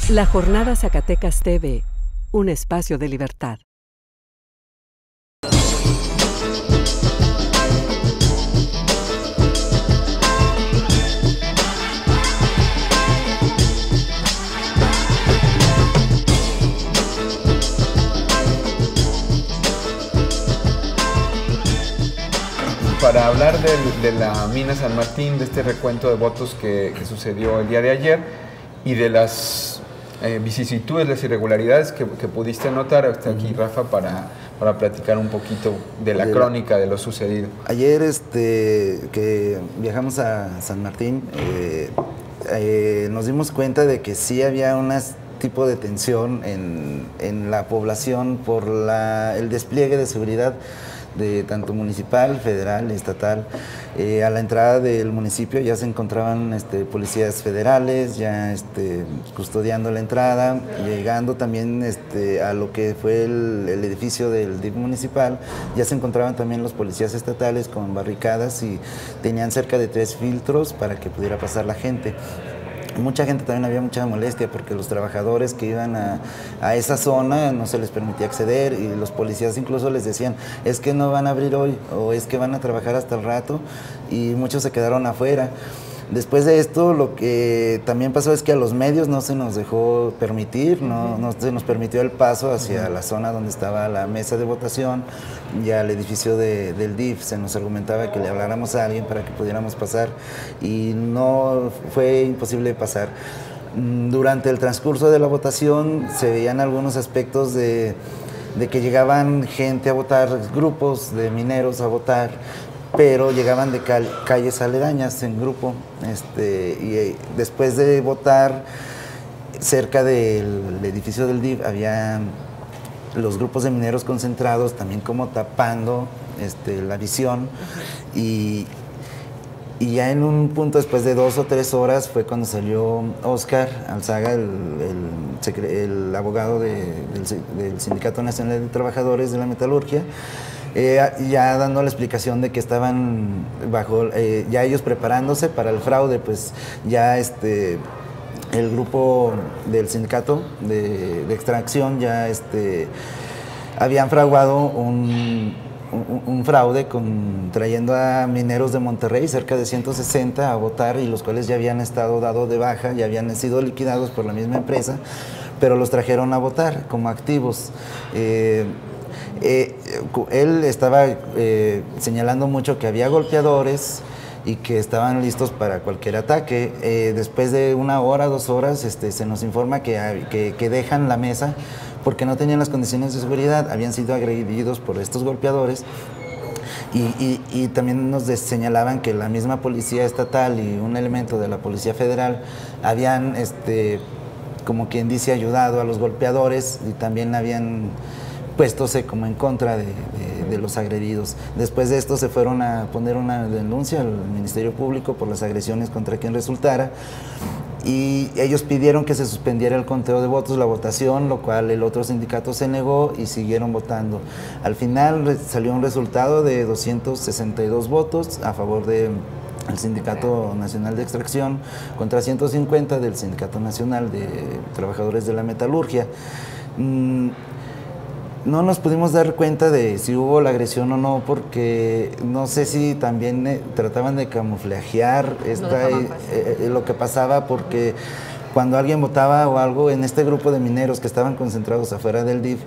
La Jornada Zacatecas TV, un espacio de libertad. Para hablar de la mina San Martín, de este recuento de votos que sucedió el día de ayer y de las vicisitudes, las irregularidades que pudiste notar. Está aquí Rafa para platicar un poquito de la crónica de lo sucedido. Ayer que viajamos a San Martín, nos dimos cuenta de que sí había un tipo de tensión en la población por el despliegue de seguridad de tanto municipal, federal, estatal. A la entrada del municipio ya se encontraban policías federales, ya custodiando la entrada, llegando también a lo que fue el edificio del DIF municipal, ya se encontraban también los policías estatales con barricadas y tenían cerca de 3 filtros para que pudiera pasar la gente. Mucha gente también, había mucha molestia porque los trabajadores que iban a esa zona no se les permitía acceder y los policías incluso les decían, es que no van a abrir hoy o es que van a trabajar hasta el rato, y muchos se quedaron afuera. Después de esto, lo que también pasó es que a los medios no se nos dejó permitir, no se nos permitió el paso hacia la zona donde estaba la mesa de votación y al edificio del DIF. Se nos argumentaba que le habláramos a alguien para que pudiéramos pasar y no, fue imposible pasar. Durante el transcurso de la votación se veían algunos aspectos de que llegaban gente a votar, grupos de mineros a votar, pero llegaban de calles aledañas en grupo, y después de votar, cerca del edificio del DIF, había los grupos de mineros concentrados, también como tapando la visión, y ya en un punto, después de 2 o 3 horas, fue cuando salió Óscar Alzaga, el abogado del Sindicato Nacional de Trabajadores de la Metalurgia, ya dando la explicación de que estaban ya ellos preparándose para el fraude, pues ya el grupo del sindicato de extracción ya habían fraguado un fraude trayendo a mineros de Monterrey, cerca de 160, a votar, y los cuales ya habían estado dados de baja, ya habían sido liquidados por la misma empresa, pero los trajeron a votar como activos. Él estaba señalando mucho que había golpeadores y que estaban listos para cualquier ataque. Después de 1 hora, 2 horas, se nos informa que dejan la mesa porque no tenían las condiciones de seguridad, habían sido agredidos por estos golpeadores. Y también nos señalaban que la misma policía estatal y un elemento de la policía federal habían, como quien dice, ayudado a los golpeadores, y también habían puestóse como en contra de los agredidos. Después de esto se fueron a poner una denuncia al Ministerio Público por las agresiones contra quien resultara, y ellos pidieron que se suspendiera el conteo de votos, la votación, lo cual el otro sindicato se negó y siguieron votando. Al final salió un resultado de 262 votos a favor del Sindicato Nacional de Extracción contra 150 del Sindicato Nacional de Trabajadores de la Metalurgia. No nos pudimos dar cuenta de si hubo la agresión o no, porque no sé si también trataban de camuflajear lo que pasaba, porque cuando alguien votaba o algo, en este grupo de mineros que estaban concentrados afuera del DIF,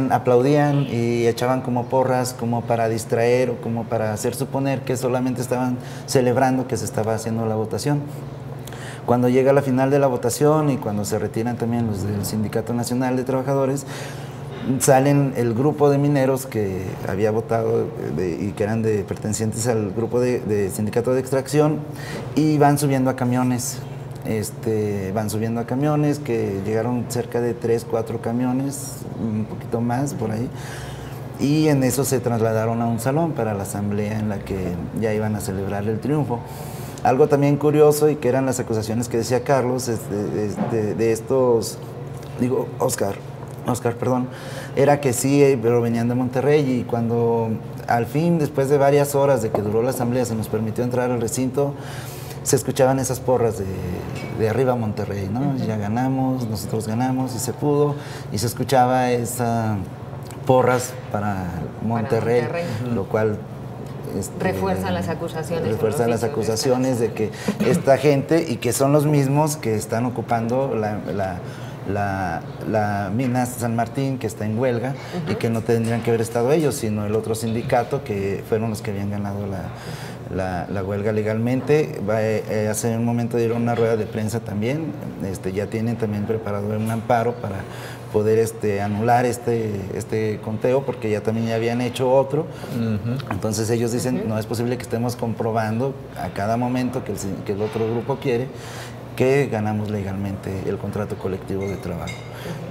aplaudían y echaban como porras, como para distraer o como para hacer suponer que solamente estaban celebrando que se estaba haciendo la votación. Cuando llega la final de la votación y cuando se retiran también los del Sindicato Nacional de Trabajadores, salen el grupo de mineros que había votado y que eran pertenecientes al grupo de sindicato de extracción, y van subiendo a camiones. Que llegaron cerca de 3, 4 camiones, un poquito más por ahí, y en eso se trasladaron a un salón para la asamblea en la que ya iban a celebrar el triunfo. Algo también curioso, y que eran las acusaciones que decía Carlos, de estos, Óscar, perdón, era que sí, pero venían de Monterrey, y cuando al fin, después de varias horas de que duró la asamblea, se nos permitió entrar al recinto, se escuchaban esas porras de arriba Monterrey, ¿no? Ya ganamos, nosotros ganamos y se pudo, y se escuchaba esa porras para Monterrey, lo cual refuerzan las acusaciones. Refuerzan las acusaciones de que esta gente, y que son los mismos que están ocupando la mina San Martín, que está en huelga, y que no tendrían que haber estado ellos, sino el otro sindicato, que fueron los que habían ganado la huelga legalmente. Hace un momento dieron una rueda de prensa también, ya tienen también preparado un amparo para poder anular este conteo, porque ya también ya habían hecho otro. Entonces ellos dicen, no es posible que estemos comprobando a cada momento que el otro grupo quiere que ganamos legalmente el contrato colectivo de trabajo.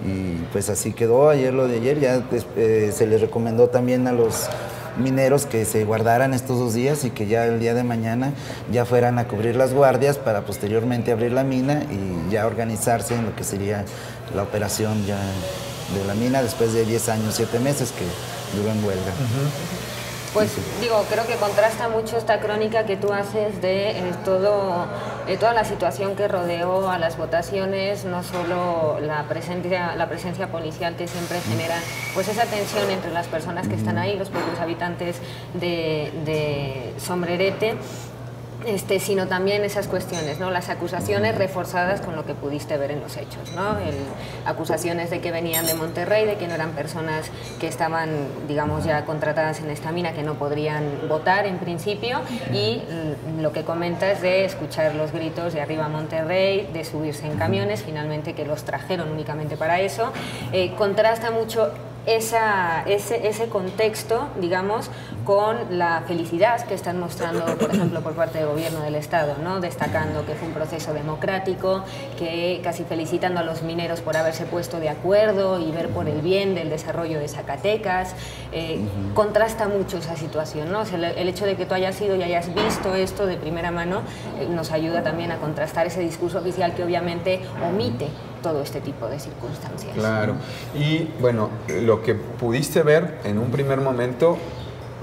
Y pues así quedó ayer lo de ayer. Ya se les recomendó también a los mineros que se guardaran estos 2 días y que ya el día de mañana ya fueran a cubrir las guardias para posteriormente abrir la mina y ya organizarse en lo que sería la operación ya de la mina después de 10 años, 7 meses que duró en huelga. Pues digo, creo que contrasta mucho esta crónica que tú haces de toda la situación que rodeó a las votaciones, no solo la presencia policial que siempre genera pues esa tensión entre las personas que están ahí, los propios habitantes de Sombrerete, sino también esas cuestiones, ¿no? Las acusaciones reforzadas con lo que pudiste ver en los hechos, ¿no? Acusaciones de que venían de Monterrey, de que no eran personas que estaban, digamos, ya contratadas en esta mina, que no podrían votar en principio, y lo que comentas de escuchar los gritos de arriba Monterrey, de subirse en camiones, finalmente que los trajeron únicamente para eso. Contrasta mucho ese contexto, digamos, con la felicidad que están mostrando, por ejemplo, por parte del gobierno del Estado, ¿no? Destacando que fue un proceso democrático, que casi felicitando a los mineros por haberse puesto de acuerdo y ver por el bien del desarrollo de Zacatecas. Contrasta mucho esa situación, ¿no? O sea, el hecho de que tú hayas ido y hayas visto esto de primera mano nos ayuda también a contrastar ese discurso oficial que obviamente omite todo este tipo de circunstancias. Claro. Y bueno, lo que pudiste ver en un primer momento,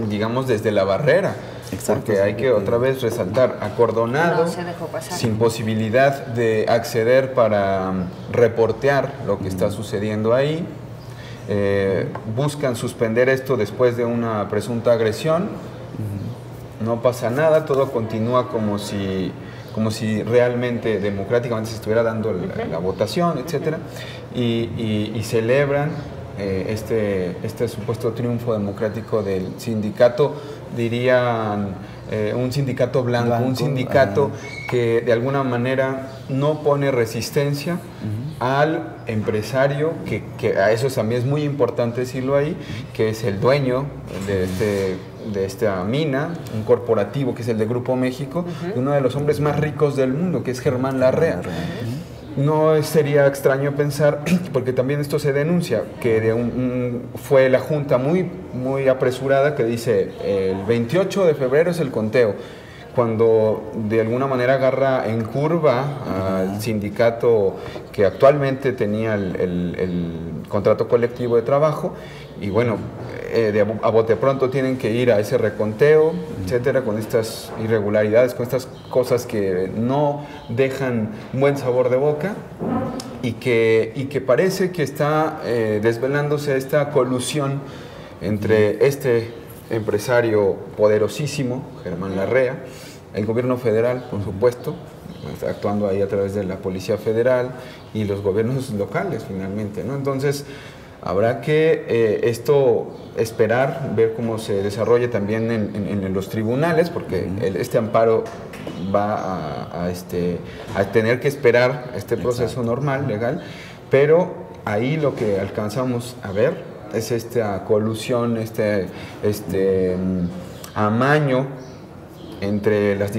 digamos, desde la barrera. Exacto, porque hay que otra vez resaltar, acordonado, no se dejó pasar, sin posibilidad de acceder para reportear lo que está sucediendo ahí. Buscan suspender esto después de una presunta agresión. No pasa nada, todo continúa como si realmente democráticamente se estuviera dando la votación, etcétera, y celebran este supuesto triunfo democrático del sindicato, dirían un sindicato blanco, un sindicato que de alguna manera no pone resistencia al empresario, que a eso también es muy importante decirlo ahí, que es el dueño de esta mina, un corporativo que es el de Grupo México, uno de los hombres más ricos del mundo, que es Germán Larrea. No sería extraño pensar, porque también esto se denuncia, que fue la junta muy apresurada que dice el 28 de febrero es el conteo, cuando de alguna manera agarra en curva al sindicato que actualmente tenía el contrato colectivo de trabajo, y bueno, a bote pronto tienen que ir a ese reconteo, etcétera, con estas irregularidades, con estas cosas que no dejan buen sabor de boca, y que parece que está desvelándose esta colusión entre este empresario poderosísimo, Germán Larrea, el gobierno federal, por supuesto, actuando ahí a través de la Policía Federal y los gobiernos locales, finalmente, ¿no? Entonces, habrá que esperar, ver cómo se desarrolla también en los tribunales, porque este amparo va a tener que esperar este proceso normal, legal, pero ahí lo que alcanzamos a ver es esta colusión, amaño entre los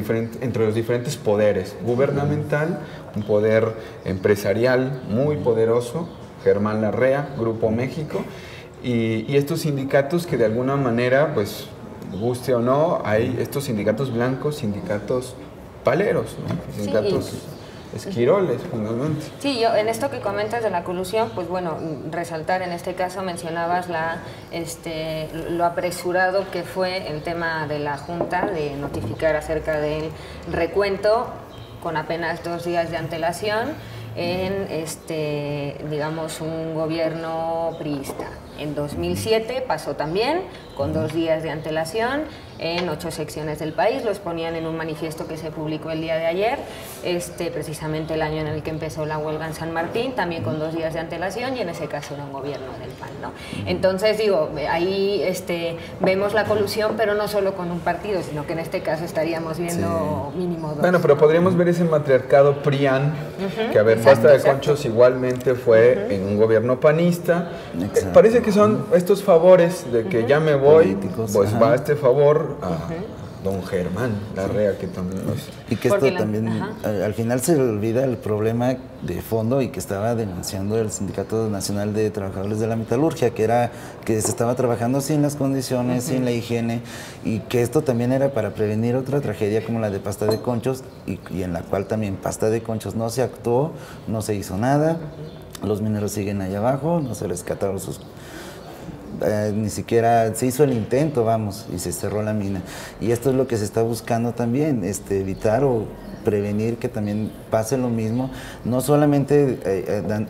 diferentes poderes, gubernamental, un poder empresarial muy poderoso, Germán Larrea, Grupo México, y estos sindicatos que de alguna manera, pues, guste o no, hay estos sindicatos blancos, sindicatos paleros, ¿no? Sindicatos esquiroles, fundamentalmente. Sí, yo en esto que comentas de la colusión, pues bueno, resaltar en este caso mencionabas lo apresurado que fue el tema de la Junta de notificar acerca del recuento con apenas 2 días de antelación en digamos un gobierno priista. En 2007 pasó también con 2 días de antelación en 8 secciones del país, lo exponían en un manifiesto que se publicó el día de ayer, precisamente el año en el que empezó la huelga en San Martín, también con 2 días de antelación, y en ese caso era un gobierno del PAN, ¿no? Entonces digo, ahí vemos la colusión, pero no solo con un partido, sino que en este caso estaríamos viendo mínimo 2. Bueno, pero podríamos ver ese matriarcado PRIAN, que a ver, Pasta de Conchos igualmente fue en un gobierno panista. Parece que son estos favores de que ya me voy, políticos, pues va este favor a don Germán Larrea, que también es. Y que esto también, al final se olvida el problema de fondo y que estaba denunciando el Sindicato Nacional de Trabajadores de la Metalurgia, que era que se estaba trabajando sin las condiciones, sin la higiene, y que esto también era para prevenir otra tragedia como la de Pasta de Conchos, y en la cual también Pasta de Conchos no se actuó, no se hizo nada, los mineros siguen allá abajo, no se rescataron sus... ni siquiera se hizo el intento, vamos, y se cerró la mina. Y esto es lo que se está buscando también, evitar o prevenir que también pase lo mismo, no solamente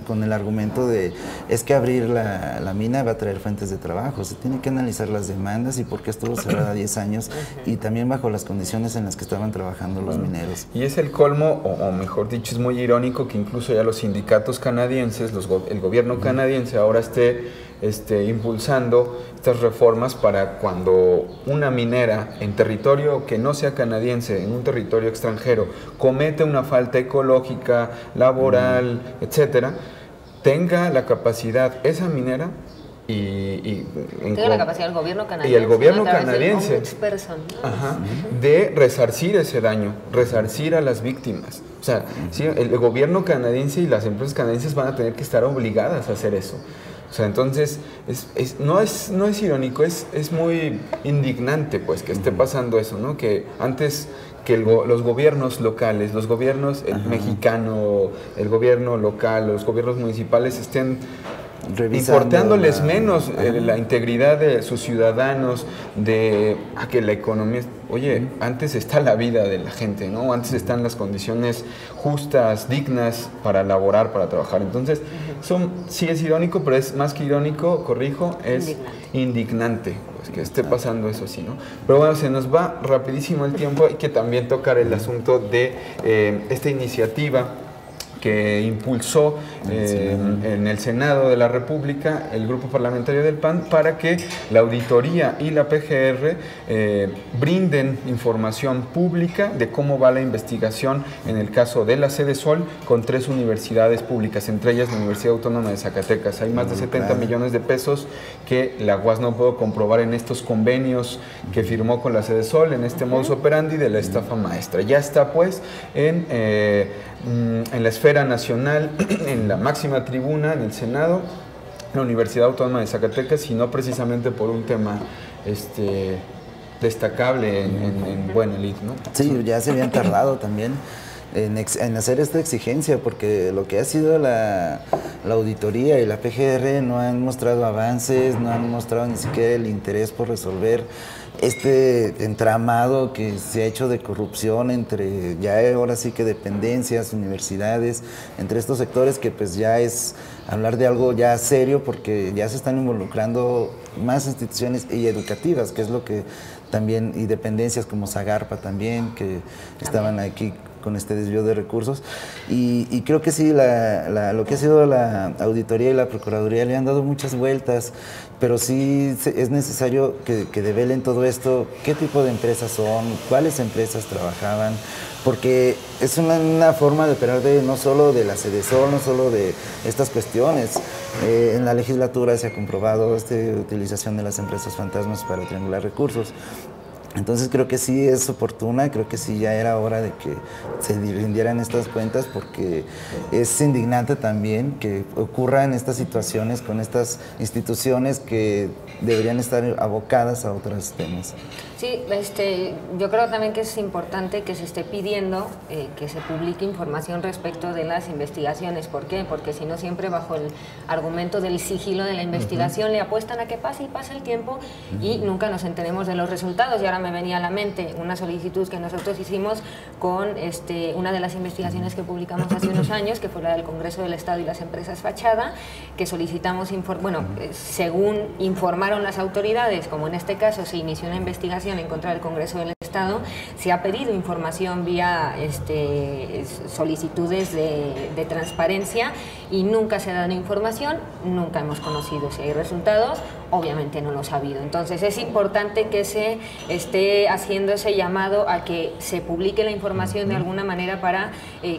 con el argumento de es que abrir la mina va a traer fuentes de trabajo, se tiene que analizar las demandas y por qué estuvo cerrada 10 años y también bajo las condiciones en las que estaban trabajando los mineros. Y es el colmo, o mejor dicho, es muy irónico que incluso ya los sindicatos canadienses, el gobierno canadiense ahora esté impulsando estas reformas para cuando una minera en territorio que no sea canadiense, en un territorio extranjero, comete una falta ecológica, laboral, etcétera, tenga la capacidad esa minera tenga la capacidad el gobierno canadiense, y el gobierno canadiense ¿no? de resarcir ese daño, resarcir a las víctimas. O sea, sí, el gobierno canadiense y las empresas canadienses van a tener que estar obligadas a hacer eso. O sea, entonces, no es irónico, es muy indignante pues que esté pasando eso, ¿no? Que antes que los gobiernos locales, los gobiernos mexicano, el gobierno local, los gobiernos municipales estén importándoles menos la integridad de sus ciudadanos, de que la economía... Oye, antes está la vida de la gente, ¿no? Antes están las condiciones justas, dignas para laborar, para trabajar. Entonces, sí es irónico, pero es más que irónico, corrijo, es indignante pues, que esté pasando eso así, ¿no? Pero bueno, se nos va rapidísimo el tiempo. Hay que también tocar el asunto de esta iniciativa que impulsó en el Senado de la República el Grupo Parlamentario del PAN para que la auditoría y la PGR brinden información pública de cómo va la investigación en el caso de la Sede Sol con 3 universidades públicas, entre ellas la Universidad Autónoma de Zacatecas. Hay más de 70 millones de pesos que la UAS no pudo comprobar en estos convenios que firmó con la Sede Sol, en este modus operandi de la estafa maestra. Ya está pues en la esfera nacional, en la máxima tribuna, en el Senado, la Universidad Autónoma de Zacatecas, y no precisamente por un tema destacable en buena elite, ¿no? Sí, ya se habían tardado también en hacer esta exigencia, porque lo que ha sido la auditoría y la PGR no han mostrado avances, no han mostrado ni siquiera el interés por resolver este entramado que se ha hecho de corrupción entre ya ahora sí que dependencias, universidades, entre estos sectores, que pues ya es hablar de algo ya serio, porque ya se están involucrando más instituciones y educativas, que es lo que también, y dependencias como Zagarpa también, que estaban aquí con este desvío de recursos, y creo que sí, lo que ha sido la auditoría y la procuraduría le han dado muchas vueltas, pero sí es necesario que develen todo esto, qué tipo de empresas son, cuáles empresas trabajaban, porque es una forma de operar no solo de la Sedesol, no solo de estas cuestiones. En la legislatura se ha comprobado esta utilización de las empresas fantasmas para triangular recursos. Entonces creo que sí es oportuna, creo que sí ya era hora de que se rindieran estas cuentas, porque es indignante también que ocurran estas situaciones con estas instituciones que deberían estar abocadas a otros temas. Sí, yo creo también que es importante que se esté pidiendo que se publique información respecto de las investigaciones. ¿Por qué? Porque si no, siempre bajo el argumento del sigilo de la investigación le apuestan a que pase y pasa el tiempo y nunca nos enteremos de los resultados. Y ahora me venía a la mente una solicitud que nosotros hicimos con una de las investigaciones que publicamos hace unos años, que fue la del Congreso del Estado y las empresas fachada, que solicitamos, según informaron las autoridades, como en este caso se inició una investigación en contra del Congreso del Estado, se ha pedido información vía solicitudes de transparencia y nunca se ha dado información, nunca hemos conocido si hay resultados, obviamente no los ha habido. Entonces es importante que se esté haciendo ese llamado a que se publique la información de alguna manera para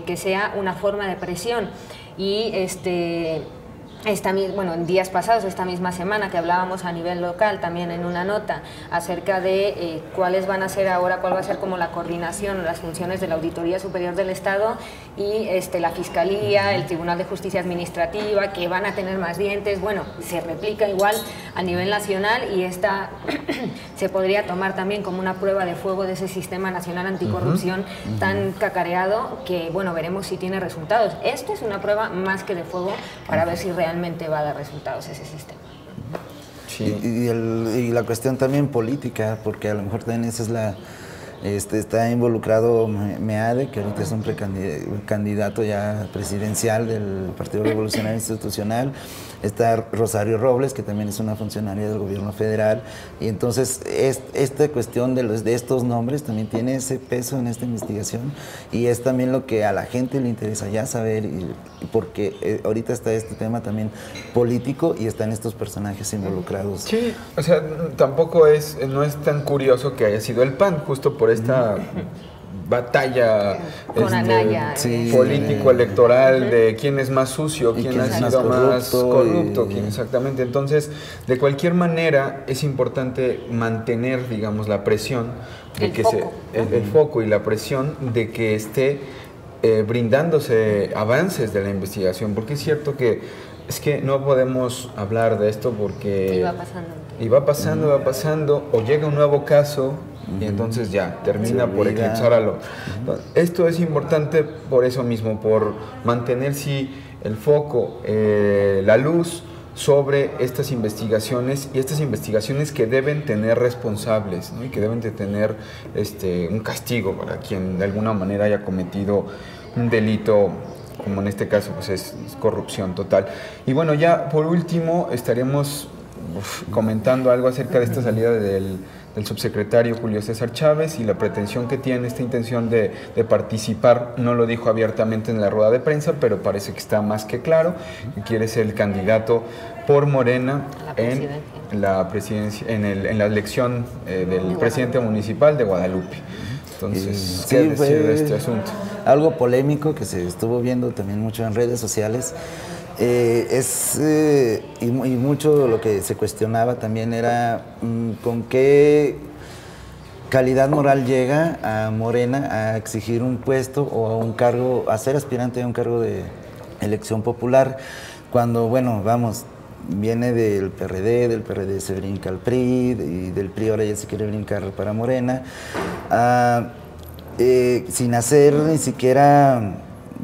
que sea una forma de presión. Y en días pasados, esta misma semana que hablábamos a nivel local, también en una nota acerca de cuáles van a ser ahora, cuál va a ser como la coordinación, las funciones de la Auditoría Superior del Estado y la Fiscalía, el Tribunal de Justicia Administrativa, que van a tener más dientes. Bueno, se replica igual a nivel nacional y esta se podría tomar también como una prueba de fuego de ese sistema nacional anticorrupción tan cacareado que, bueno, veremos si tiene resultados. Esto es una prueba más que de fuego para ver si realmente va a dar resultados ese sistema. Sí. Y la cuestión también política, porque a lo mejor también esa es la... está involucrado Meade, que ahorita es un candidato ya presidencial del Partido Revolucionario Institucional. Está Rosario Robles, que también es una funcionaria del gobierno federal. Y entonces esta cuestión de estos nombres también tiene ese peso en esta investigación. Y es también lo que a la gente le interesa ya saber, porque ahorita está este tema también político y están estos personajes involucrados. Sí, o sea, tampoco no es tan curioso que haya sido el PAN, justo por esta batalla político-electoral de quién es más sucio, quién ha sido más corrupto, quién exactamente. Entonces, de cualquier manera, es importante mantener, digamos, la presión, de el foco y la presión de que esté brindándose avances de la investigación, porque es cierto que no podemos hablar de esto porque... Y va pasando, o llega un nuevo caso y entonces ya, termina por eclipsar a lo... Esto es importante por eso mismo, por mantener el foco, la luz sobre estas investigaciones, y estas investigaciones que deben tener responsables, ¿no? Y que deben de tener un castigo para quien de alguna manera haya cometido un delito, como en este caso pues es corrupción total. Y bueno, ya por último estaremos comentando algo acerca de esta salida del subsecretario Julio César Chávez y la pretensión que tiene, esta intención de participar. No lo dijo abiertamente en la rueda de prensa, pero parece que está más que claro que quiere ser el candidato por Morena en la presidencia, en la elección del presidente municipal de Guadalupe. Entonces, ¿qué decir de este asunto? Algo polémico que se estuvo viendo también mucho en redes sociales. Y mucho lo que se cuestionaba también era con qué calidad moral llega a Morena a exigir un puesto o a un cargo, a ser aspirante a un cargo de elección popular, cuando, bueno, viene del PRD se brinca al PRI, y del PRI ahora ya se quiere brincar para Morena, sin hacer ni siquiera,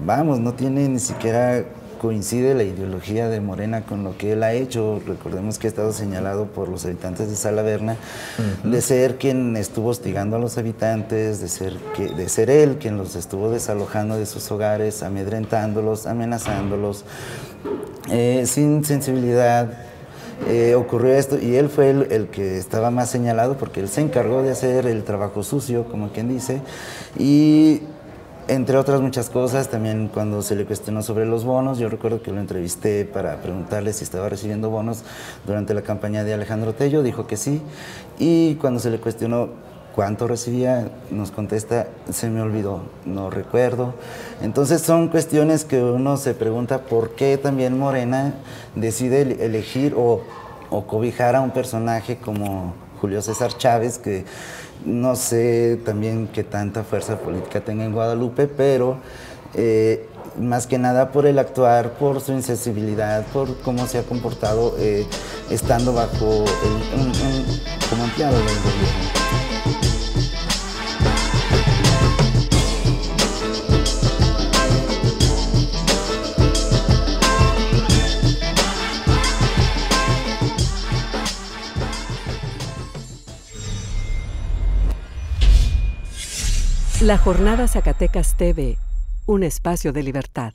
no tiene ni siquiera... coincide la ideología de Morena con lo que él ha hecho. Recordemos que ha estado señalado por los habitantes de Salaverna de ser quien estuvo hostigando a los habitantes, de ser él quien los estuvo desalojando de sus hogares, amedrentándolos, amenazándolos, sin sensibilidad. Ocurrió esto y él fue el que estaba más señalado porque él se encargó de hacer el trabajo sucio, como quien dice, y entre otras muchas cosas. También cuando se le cuestionó sobre los bonos, yo recuerdo que lo entrevisté para preguntarle si estaba recibiendo bonos durante la campaña de Alejandro Tello, dijo que sí, y cuando se le cuestionó cuánto recibía, nos contesta, se me olvidó, no recuerdo. Entonces son cuestiones que uno se pregunta por qué también Morena decide elegir o cobijar a un personaje como Julio César Chávez, que No sé también qué tanta fuerza política tenga en Guadalupe, pero más que nada por el actuar, por su insensibilidad, por cómo se ha comportado estando bajo como empleado del gobierno. La Jornada Zacatecas TV, un espacio de libertad.